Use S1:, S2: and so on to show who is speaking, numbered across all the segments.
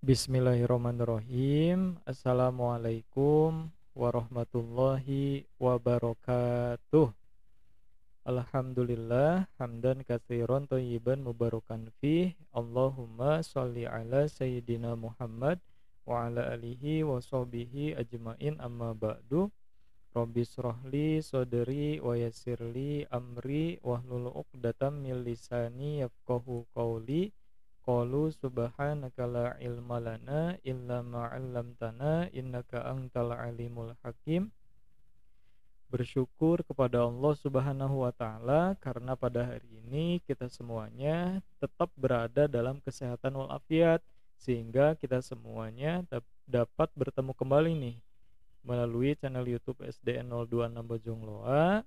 S1: Bismillahirrahmanirrahim. Assalamualaikum warahmatullahi wabarakatuh. Alhamdulillah hamdan katsiran thayyiban mubarakan fih. Allahumma shalli ala sayyidina Muhammad wa ala alihi wa sahbihi ajmain, amma ba'du. Rabbi shrahli sadri wa yassirli amri wahlul 'uqdatam min lisani yafqahu qawli. Qalu subhanaka la ilma lana illa ma 'allamtana innaka antal alimul hakim. Bersyukur kepada Allah Subhanahu wa taala karena pada hari ini kita semuanya tetap berada dalam kesehatan walafiat, sehingga kita semuanya dapat bertemu kembali nih melalui channel YouTube SDN 026 Bojongloa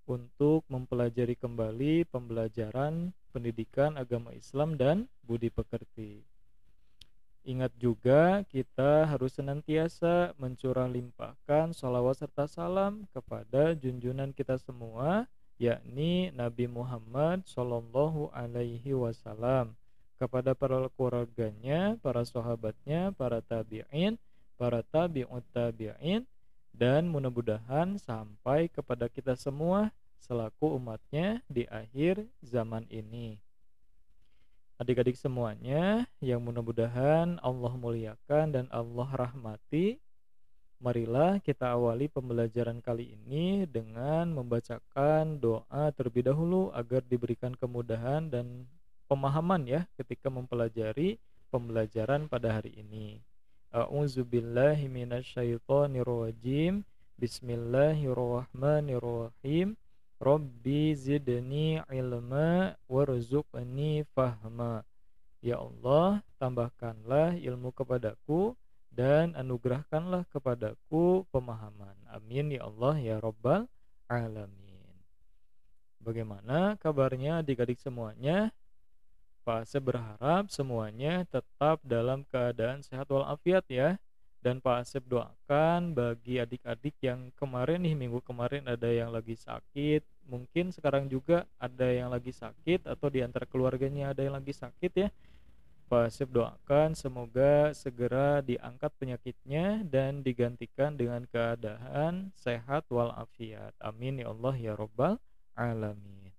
S1: untuk mempelajari kembali pembelajaran pendidikan agama Islam dan budi pekerti. Ingat juga kita harus senantiasa mencurah limpahkan sholawat serta salam kepada junjungan kita semua, yakni Nabi Muhammad Shallallahu Alaihi Wasallam, kepada para keluarganya, para sahabatnya, para tabi'in, para tabi'ut tabi'in, dan mudah-mudahan sampai kepada kita semua selaku umatnya di akhir zaman ini. Adik-adik semuanya yang mudah-mudahan Allah muliakan dan Allah rahmati, marilah kita awali pembelajaran kali ini dengan membacakan doa terlebih dahulu agar diberikan kemudahan dan pemahaman ya ketika mempelajari pembelajaran pada hari ini. A'udzubillahi minasyaitonirrajim. Bismillahirrahmanirrahim. Rabbi zidni ilma warzuqni fahma. Ya Allah, tambahkanlah ilmu kepadaku dan anugerahkanlah kepadaku pemahaman. Amin ya Allah ya Rabbal alamin. Bagaimana kabarnya adik-adik semuanya? Pak Asep berharap semuanya tetap dalam keadaan sehat walafiat ya. Dan Pak Asep doakan bagi adik-adik yang kemarin nih, minggu kemarin ada yang lagi sakit, mungkin sekarang juga ada yang lagi sakit, atau di antara keluarganya ada yang lagi sakit ya. Pak Asep doakan semoga segera diangkat penyakitnya dan digantikan dengan keadaan sehat walafiat. Amin ya Allah ya Rabbal alamin.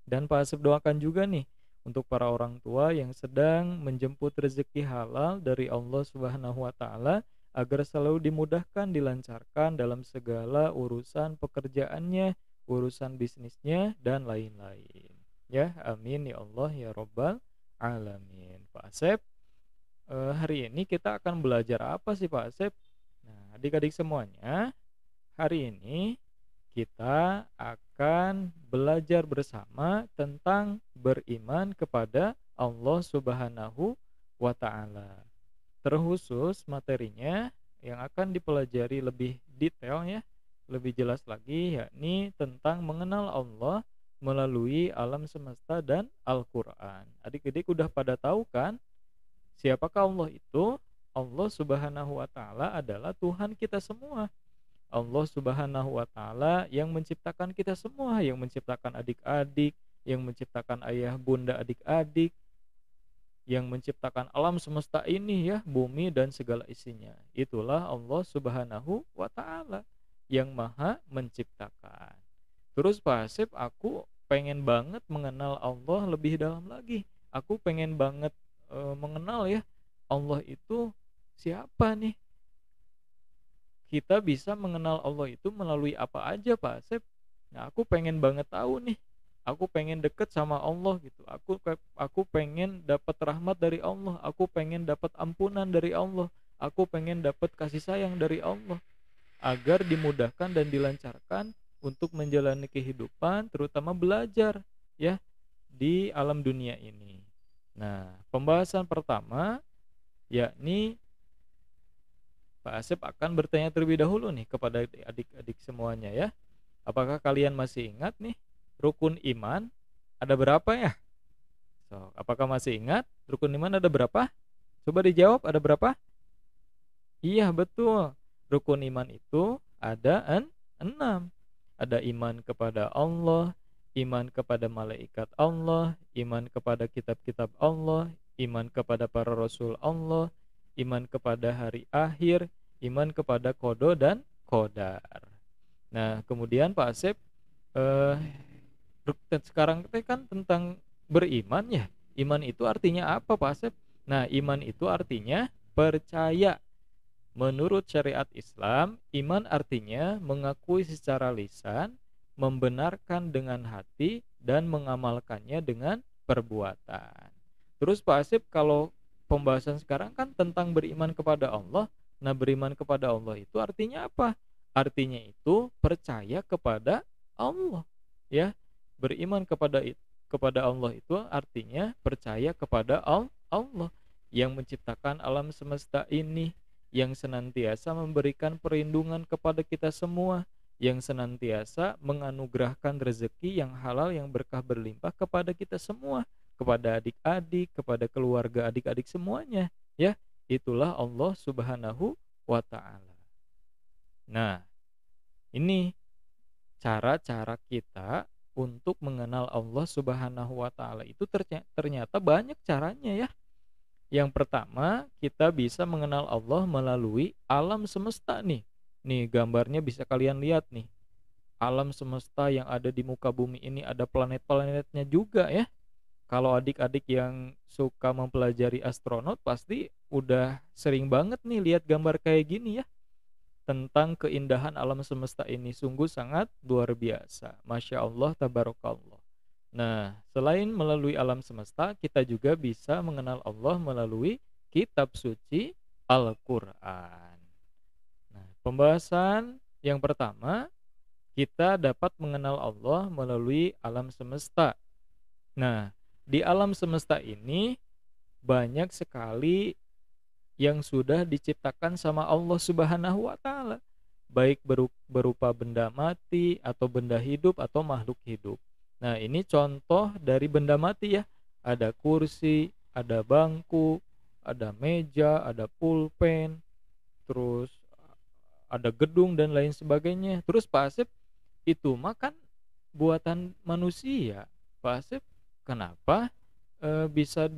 S1: Dan Pak Asep doakan juga nih untuk para orang tua yang sedang menjemput rezeki halal dari Allah Subhanahu wa taala agar selalu dimudahkan, dilancarkan dalam segala urusan pekerjaannya, urusan bisnisnya dan lain-lain. Ya, amin ya Allah ya Rabbal alamin. Pak Asep, hari ini kita akan belajar apa sih Pak Asep? Nah, adik-adik semuanya, hari ini kita akan belajar bersama tentang beriman kepada Allah Subhanahu wa taala. Terkhusus materinya yang akan dipelajari lebih detail ya, lebih jelas lagi, yakni tentang mengenal Allah melalui alam semesta dan Al-Qur'an. Adik-adik udah pada tahu kan siapakah Allah itu? Allah Subhanahu wa taala adalah Tuhan kita semua. Allah Subhanahu wa taala yang menciptakan kita semua, yang menciptakan adik-adik, yang menciptakan ayah bunda adik-adik, yang menciptakan alam semesta ini ya, bumi dan segala isinya. Itulah Allah Subhanahu wa taala yang maha menciptakan. Terus Pak Asep, aku pengen banget mengenal Allah lebih dalam lagi. Aku pengen banget mengenal ya Allah itu siapa nih. Kita bisa mengenal Allah itu melalui apa aja Pak Asep? Nah, aku pengen banget tahu nih. Aku pengen deket sama Allah gitu. Aku pengen dapat rahmat dari Allah. Aku pengen dapat ampunan dari Allah. Aku pengen dapat kasih sayang dari Allah. Agar dimudahkan dan dilancarkan untuk menjalani kehidupan, terutama belajar ya di alam dunia ini. Nah, pembahasan pertama yakni Pak Asep akan bertanya terlebih dahulu nih kepada adik-adik semuanya ya. Apakah kalian masih ingat nih rukun iman ada berapa ya? So, apakah masih ingat rukun iman ada berapa? Coba dijawab, ada berapa? Iya betul. Rukun iman itu ada 6. Ada iman kepada Allah, iman kepada malaikat Allah, iman kepada kitab-kitab Allah, iman kepada para rasul Allah, iman kepada hari akhir, iman kepada qada dan qadar. Nah, kemudian Pak Asep, eh, sekarang teh kan tentang beriman ya. Iman itu artinya apa Pak Asep? Nah, iman itu artinya percaya. Menurut syariat Islam, iman artinya mengakui secara lisan, membenarkan dengan hati, dan mengamalkannya dengan perbuatan. Terus Pak Asip, kalau pembahasan sekarang kan tentang beriman kepada Allah. Nah, beriman kepada Allah itu artinya apa? Artinya itu percaya kepada Allah. Ya, beriman kepada Allah itu artinya percaya kepada Allah yang menciptakan alam semesta ini, yang senantiasa memberikan perlindungan kepada kita semua, yang senantiasa menganugerahkan rezeki yang halal yang berkah berlimpah kepada kita semua, kepada adik-adik, kepada keluarga adik-adik semuanya, ya. Itulah Allah Subhanahu wa taala. Nah, ini cara-cara kita untuk mengenal Allah Subhanahu wa taala itu ternyata banyak caranya ya. Yang pertama, kita bisa mengenal Allah melalui alam semesta nih. Nih, gambarnya bisa kalian lihat nih. Alam semesta yang ada di muka bumi ini ada planet-planetnya juga ya. Kalau adik-adik yang suka mempelajari astronot pasti udah sering banget nih lihat gambar kayak gini ya. Tentang keindahan alam semesta ini sungguh sangat luar biasa. Masya Allah, tabarakallah. Nah, selain melalui alam semesta, kita juga bisa mengenal Allah melalui kitab suci Al-Quran. Nah, pembahasan yang pertama, kita dapat mengenal Allah melalui alam semesta. Nah, di alam semesta ini banyak sekali yang sudah diciptakan sama Allah Subhanahu wa taala, baik berupa benda mati atau benda hidup atau makhluk hidup. Nah, ini contoh dari benda mati ya. Ada kursi, ada bangku, ada meja, ada pulpen, terus ada gedung dan lain sebagainya. Terus Pak Asep, itu mah kan buatan manusia. Pak Asep, kenapa bisa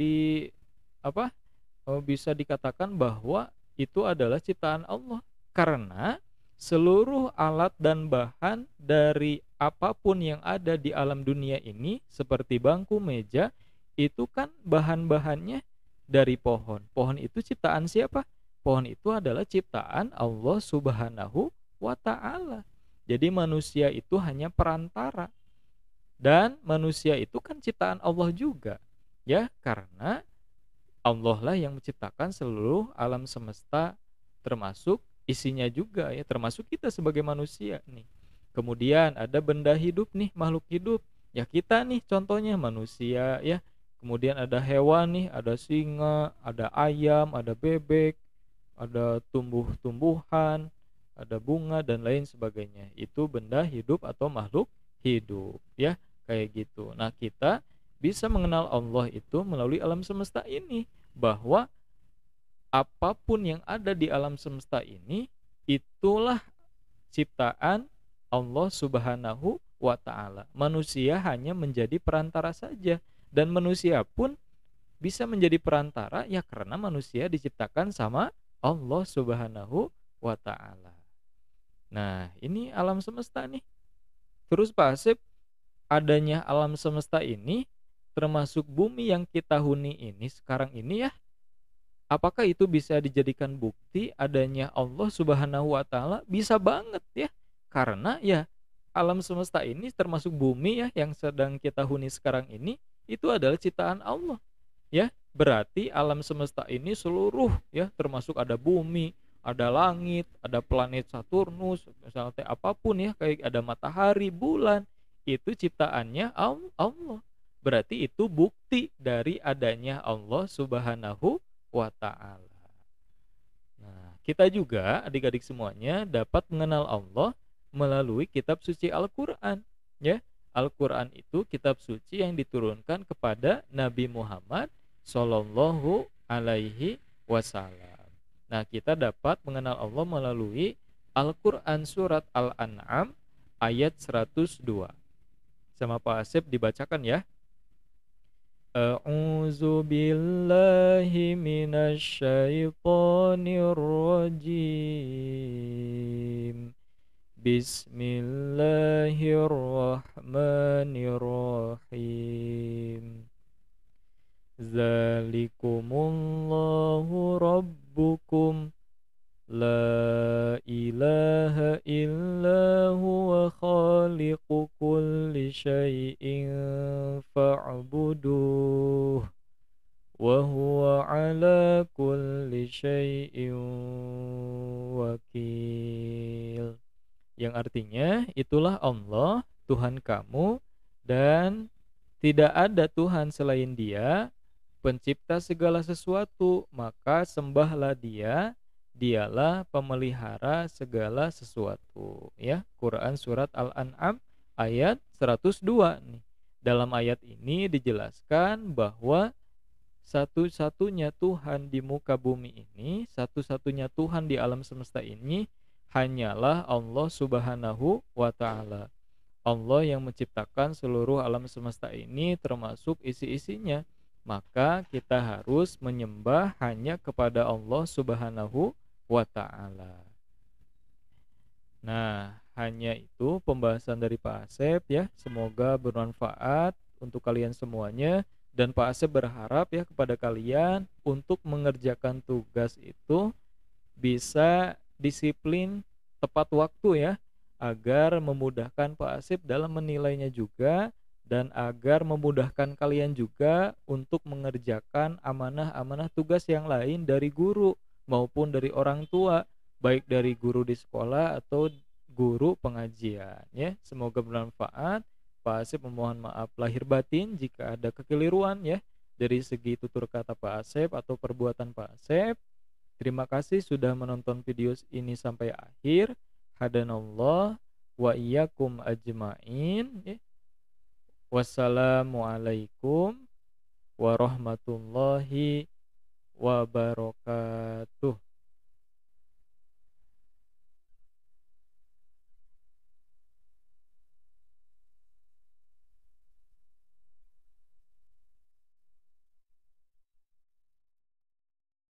S1: apa? Bisa dikatakan bahwa itu adalah ciptaan Allah? Karena seluruh alat dan bahan dari apapun yang ada di alam dunia ini seperti bangku, meja, itu kan bahan-bahannya dari pohon. Pohon itu ciptaan siapa? Pohon itu adalah ciptaan Allah Subhanahu wa taala. Jadi manusia itu hanya perantara. Dan manusia itu kan ciptaan Allah juga. Ya, karena Allah lah yang menciptakan seluruh alam semesta, termasuk isinya juga ya, termasuk kita sebagai manusia nih. Kemudian ada benda hidup nih, makhluk hidup. Ya kita nih contohnya manusia ya. Kemudian ada hewan nih, ada singa, ada ayam, ada bebek, ada tumbuh-tumbuhan, ada bunga dan lain sebagainya. Itu benda hidup atau makhluk hidup ya, kayak gitu. Nah, kita bisa mengenal Allah itu melalui alam semesta ini, bahwa apapun yang ada di alam semesta ini itulah ciptaan Allah Subhanahu wa taala. Manusia hanya menjadi perantara saja, dan manusia pun bisa menjadi perantara ya karena manusia diciptakan sama Allah Subhanahu wa taala. Nah, ini alam semesta nih. Terus Pak Asep, adanya alam semesta ini termasuk bumi yang kita huni ini sekarang ini ya, apakah itu bisa dijadikan bukti adanya Allah Subhanahu wa taala? Bisa banget ya. Karena ya alam semesta ini termasuk bumi ya yang sedang kita huni sekarang ini itu adalah ciptaan Allah. Ya, berarti alam semesta ini seluruh ya, termasuk ada bumi, ada langit, ada planet Saturnus, misalnya apapun ya, kayak ada matahari, bulan, itu ciptaannya Allah. Berarti itu bukti dari adanya Allah Subhanahu wa taala. Nah, kita juga adik-adik semuanya dapat mengenal Allah melalui kitab suci Al-Qur'an, ya. Al-Qur'an itu kitab suci yang diturunkan kepada Nabi Muhammad Shallallahu alaihi wasallam. Nah, kita dapat mengenal Allah melalui Al-Qur'an surat Al-An'am ayat 102. Sama Pak Asep dibacakan ya. A'udzu billahi minasy syaithanir rajim. Bismillahirrahmanirrahim. Zalikumullahu rabbukum la ilaha illa huwa khaliqu kulli syai'in fa'buduh wa huwa ala kulli syai'in wakil. Yang artinya, itulah Allah Tuhan kamu dan tidak ada Tuhan selain Dia, pencipta segala sesuatu, maka sembahlah Dia. Dialah pemelihara segala sesuatu. Ya, Quran surat Al-An'am ayat 102 nih. Dalam ayat ini dijelaskan bahwa satu-satunya Tuhan di muka bumi ini, satu-satunya Tuhan di alam semesta ini hanyalah Allah Subhanahu wa taala. Allah yang menciptakan seluruh alam semesta ini termasuk isi-isinya. Maka kita harus menyembah hanya kepada Allah Subhanahu wa ta'ala. Nah, hanya itu pembahasan dari Pak Asep ya. Semoga bermanfaat untuk kalian semuanya. Dan Pak Asep berharap ya kepada kalian untuk mengerjakan tugas itu bisa disiplin tepat waktu ya, agar memudahkan Pak Asep dalam menilainya juga, dan agar memudahkan kalian juga untuk mengerjakan amanah-amanah tugas yang lain dari guru maupun dari orang tua, baik dari guru di sekolah atau guru pengajian ya. Semoga bermanfaat. Pak Asep memohon maaf lahir batin jika ada kekeliruan ya dari segi tutur kata Pak Asep atau perbuatan Pak Asep. Terima kasih sudah menonton video ini sampai akhir. Hadanallah wa iyyakum ajmain ya. Wassalamualaikum warahmatullahi wabarakatuh.